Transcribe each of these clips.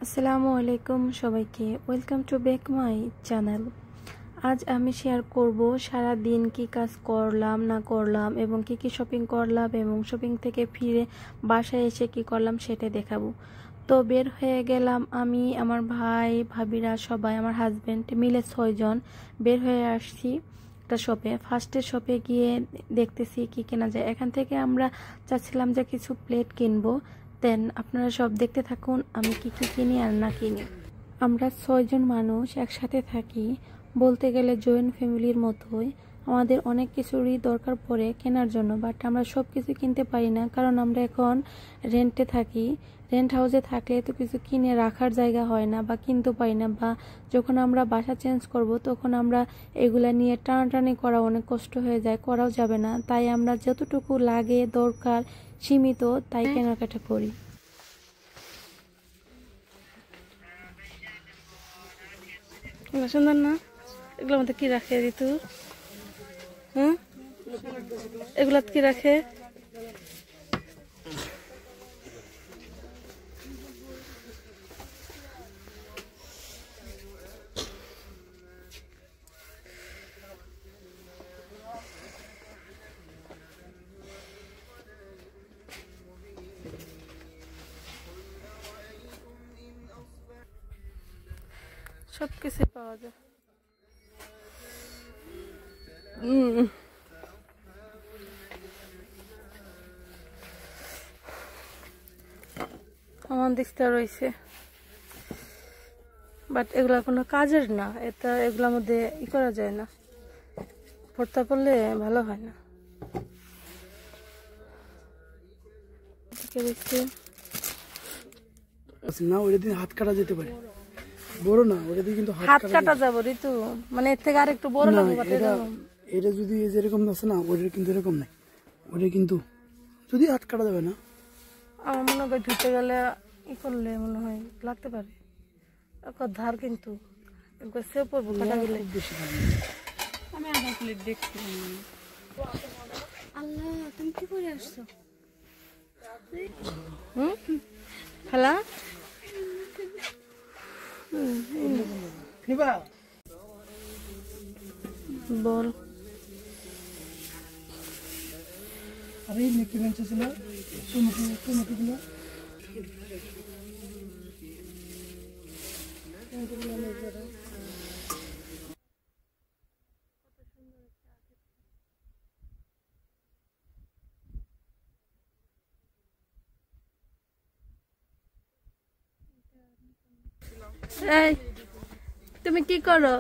আসসালামু আলাইকুম সবাইকে, welcome to back my channel. আজ আমি শেয়ার করব সারা দিন কি কাজ করলাম না করলাম এবং কি কি শপিং করলাম এবং শপিং থেকে ফিরে বাসায় এসে কি করলাম সেটা দেখাবো। তো বের হয়ে গেলাম আমি, আমার ভাই ভাবিরা সবাই, আমার হাজব্যান্ড মিলে 6 জন বের হয়ে আসছি একটা শপে। ফার্স্টে শপে গিয়ে দেখতেছি কি কেনা যায়। এখান থেকে আমরা চাচ্ছিলাম যে কিছু প্লেট কিনবো। দেন আপনারা সব দেখতে থাকুন আমি কি কি কিনি আর না কিনি। আমরা 6 জন মানুষ একসাথে থাকি, বলতে গেলে জয়েন্ট ফ্যামিলির মতোই। আমাদের অনেক কিছুরই দরকার পড়ে কেনার জন্য, বাট আমরা সব কিছু কিনতে পারি না, কারণ আমরা এখন রেন্টে থাকি। রেন্ট হাউসে থাকলে তো কিছু কিনে রাখার জায়গা হয় না বা কিনতে পারি না, বা যখন আমরা বাসা চেঞ্জ করব তখন আমরা এগুলা নিয়ে টানাটানি করা অনেক কষ্ট হয়ে যায়, করাও যাবে না। তাই আমরা যতটুকু লাগে দরকার সীমিত তাই কেনাকাটা করি। সুন্দর না? এগুলোর মধ্যে কি রাখে ঋতু? হ্যাঁ, এগুলা কি রাখে? সব কিছু পাওয়া যায়। আমার দিকটা রয়েছে, বাট এগুলা কোনো কাজের না। এগুলোর মধ্যে করা যায় না, ভর্তা করলে ভালো হয় না। না ওটা দিয়ে হাত কাটা যেতে পারে, বড় না ওটা দিয়ে কিন্তু হাত কাটা যাবো ঋতু, মানে এর থেকে আর একটু বড় লাগবে। এটা যদি যেরকম আছে না ওইটার কিন্তু এরকম নাই, ওইটা কিন্তু যদি হাত কাটা যাবে না। আমার মনে হয় ধুতে গেলে করলে মনে হয় লাগতে পারে ধার, কিন্তু সে পড়বো কাটা গেলে। আমি আধা প্লেট দেখছি। আল্লাহ, তুমি কি করে আসছো? খালা বল। আরে মিকি বেঞ্চ ছিল টমেটো গুলো এই তুমি কি করো?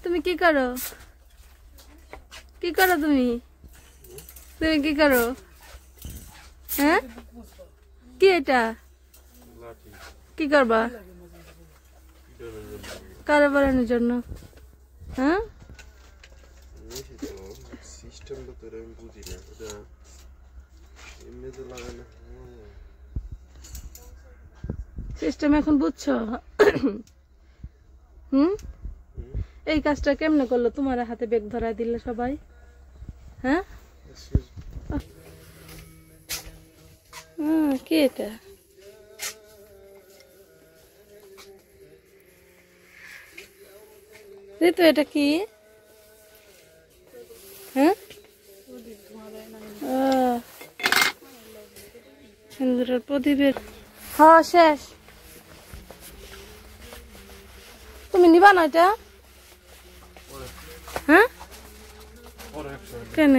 তুমি কি করো? কি করো তুমি? তুমি কি করো? হ্যাঁ, কি এটা? কি করবা? কারো বাড়ানোর জন্য? হ্যাঁ, সিস্টেমটা তো আমি বুঝি না, ওটা এমনি তো লাগে না। সিস্টেম এখন বুঝছো? এই কাজটা কেমনে করলো? তোমার হাতে ব্যাগ ধরাই দিলে সবাই। হ্যাঁ, কি এটা? ঋতু এটা কি? হ্যাঁ, সুন্দর প্রদীপের। হ্যাঁ শেষ। তুমি নিবা না এটা? হ্যাঁ, কেন?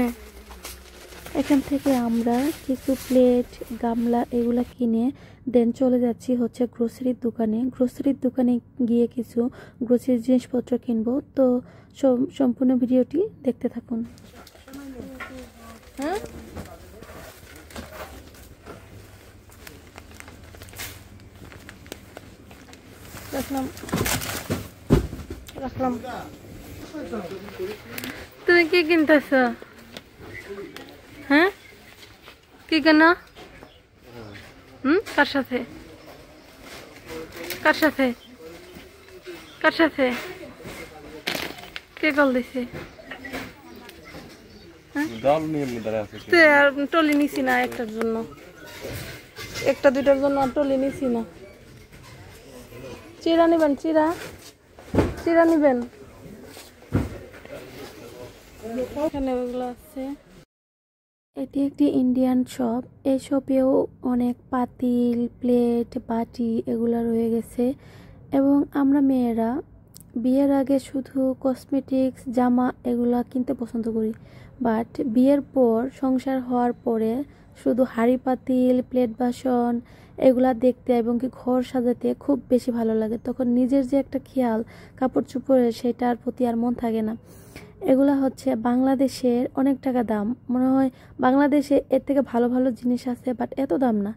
এখান থেকে আমরা কিছু প্লেট, গামলা এগুলা কিনে দেন চলে যাচ্ছি হচ্ছে গ্রোসারির দোকানে। গ্রোসারির দোকানে গিয়ে কিছু গ্রোসারির জিনিসপত্র কিনবো। তো সম্পূর্ণ ভিডিওটি দেখতে থাকুন। হ্যাঁ, রাখলাম। তুমি কি কিনতেছ? হ্যাঁ, কি কেন? কার সাথে? কার সাথে? কার সাথে? কে কল দিছে? টলি নিছি না একটার জন্য, একটা দুইটার জন্য টলি নিছি না। চিরা নিবেন, চিরা চিরা নিবেন, এখানে ওগুলো আছে। এটি একটি ইন্ডিয়ান শপ। এই শপেও অনেক পাতিল, প্লেট, বাটি এগুলো রয়ে গেছে। এবং আমরা মেয়েরা বিয়ের আগে শুধু কসমেটিক্স, জামা এগুলা কিনতে পছন্দ করি, বাট বিয়ের পর সংসার হওয়ার পরে শুধু হাঁড়ি পাতিল, প্লেট বাসন এগুলা দেখতে এবং কি ঘর সাজাতে খুব বেশি ভালো লাগে। তখন নিজের যে একটা খেয়াল কাপড় চোপড়ের, সেটার প্রতি আর মন থাকে না। এগুলা হচ্ছে বাংলাদেশের অনেক টাকা দাম, মনে হয় বাংলাদেশে এর থেকে ভালো ভালো জিনিস আছে, বাট এত দাম না।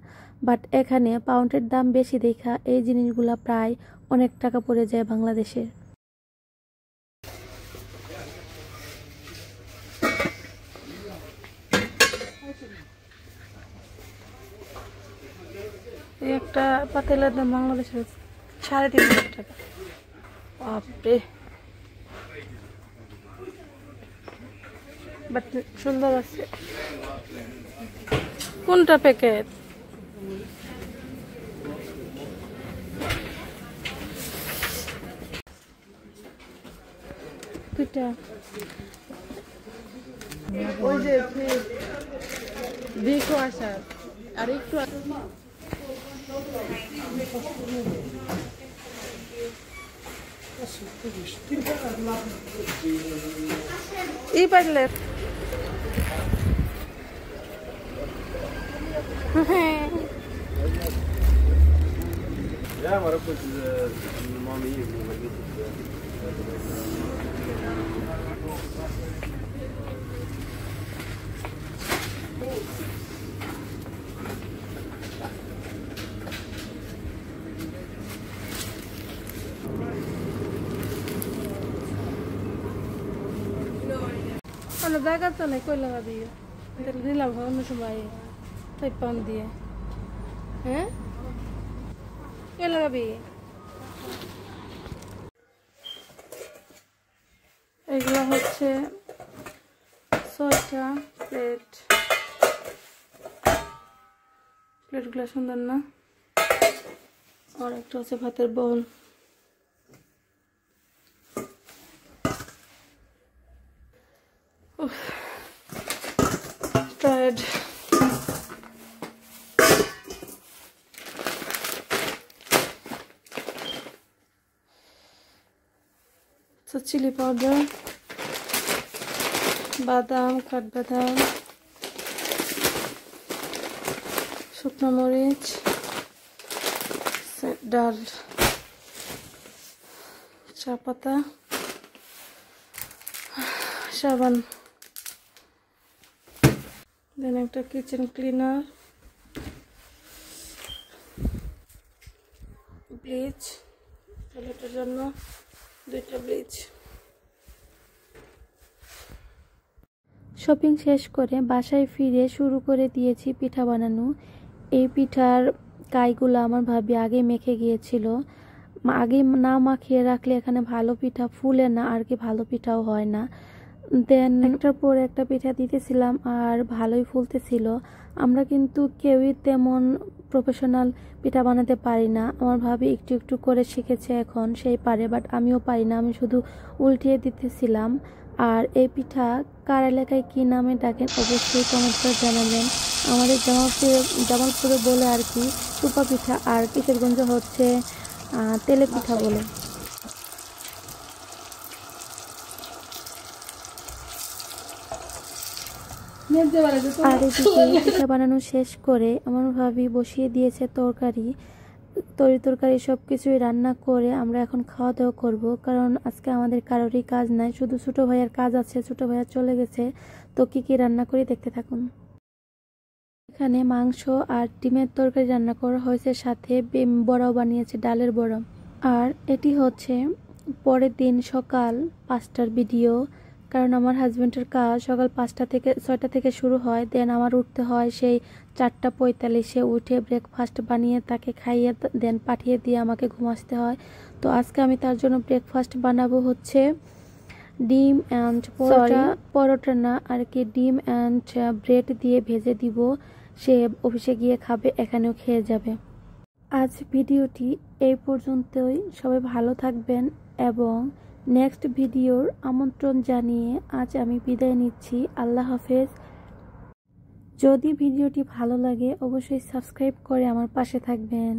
বাট এখানে পাউন্ডের দাম বেশি দেখা এই জিনিসগুলা প্রায় অনেক টাকা পড়ে যায় বাংলাদেশে। এই একটা পাতিলের দাম বাংলাদেশের 3,500 টাকা। বাপরে, বাট সুন্দর আছে। কোনটা প্যাকেট? দুইটা। ওই যে দেখো আসার আর একটু এই পাইলে Ja, maar ook met de man hier. কোনো জায়গা তো নেই, কই লাগাবি? নিলাম অন্য সময় তাই পান দিয়ে। হ্যাঁ, কই লাগাবি? এগুলো হচ্ছে 6টা প্লেট। প্লেটগুলো সুন্দর না? আর একটা হচ্ছে ভাতের বোল। টায়ার্ড। চিলি পাউডার, বাদাম, কাঠবাদাম, শুকনো মরিচ, ডাল, চা পাতা, সাবান, দেন একটা কিচেন ক্লিনার, ব্লিচ, টয়লেটের জন্য 2টা ব্লিচ। শপিং শেষ করে বাসায় ফিরে শুরু করে দিয়েছি পিঠা বানানো। এই পিঠার কাইগুলো আমার ভাবি আগে মেখে গিয়েছিল। আগে না মাখিয়ে রাখলে এখানে ভালো পিঠা ফুলে না, আর কি ভালো পিঠাও হয় না। দেন একটার পর একটা পিঠা দিতেছিলাম আর ভালোই ফুলতেছিল। আমরা কিন্তু কেউই তেমন প্রফেশনাল পিঠা বানাতে পারি না। আমার ভাবি একটু একটু করে শিখেছে, এখন সেই পারে, বাট আমিও পারি না, আমি শুধু উল্টিয়ে দিতেছিলাম। আর এই পিঠা কার এলাকায় কী নামে ডাকেন অবশ্যই কমেন্ট করে জানাবেন। আমাদের জামালপুরে বলে আর কি টুপা পিঠা, আর কিশোরগঞ্জ হচ্ছে তেলে পিঠা বলে। আর এদিকে পিঠা বানানো শেষ করে আমার ভাবি বসিয়ে দিয়েছে তরকারি। তরকারি সব কিছুই রান্না করে আমরা এখন খাওয়া দাওয়া করবো, কারণ আজকে আমাদের কারোরই কাজ নাই, শুধু ছোট ভাইয়ের কাজ আছে। ছোট ভাইয়া চলে গেছে, তো কি কি রান্না করি দেখতে থাকুন। এখানে মাংস আর ডিমের তরকারি রান্না করা হয়েছে, সাথে বড়াও বানিয়েছে, ডালের বড়া। আর এটি হচ্ছে পরের দিন সকাল 5টার ভিডিও, কারণ আমার হাজব্যান্ডের কাজ সকাল 6টা থেকে শুরু হয়। দেন আমার উঠতে হয় সেই 4:45-এ, উঠে ব্রেকফাস্ট বানিয়ে তাকে খাইয়ে দেন পাঠিয়ে দিয়ে আমাকে ঘুমাতে হয়। তো আজকে আমি তার জন্য ব্রেকফাস্ট বানাবো হচ্ছে ডিম অ্যান্ড পরোটা না আর কি, ডিম অ্যান্ড ব্রেড দিয়ে ভেজে দিব। সে অফিসে গিয়ে খাবে, এখানেও খেয়ে যাবে। আজ ভিডিওটি এই পর্যন্তই। সবাই ভালো থাকবেন এবং নেক্সট ভিডিওর আমন্ত্রণ জানিয়ে আজ আমি বিদায় নিচ্ছি। আল্লাহ হাফেজ। যদি ভিডিওটি ভালো লাগে অবশ্যই সাবস্ক্রাইব করে আমার পাশে থাকবেন।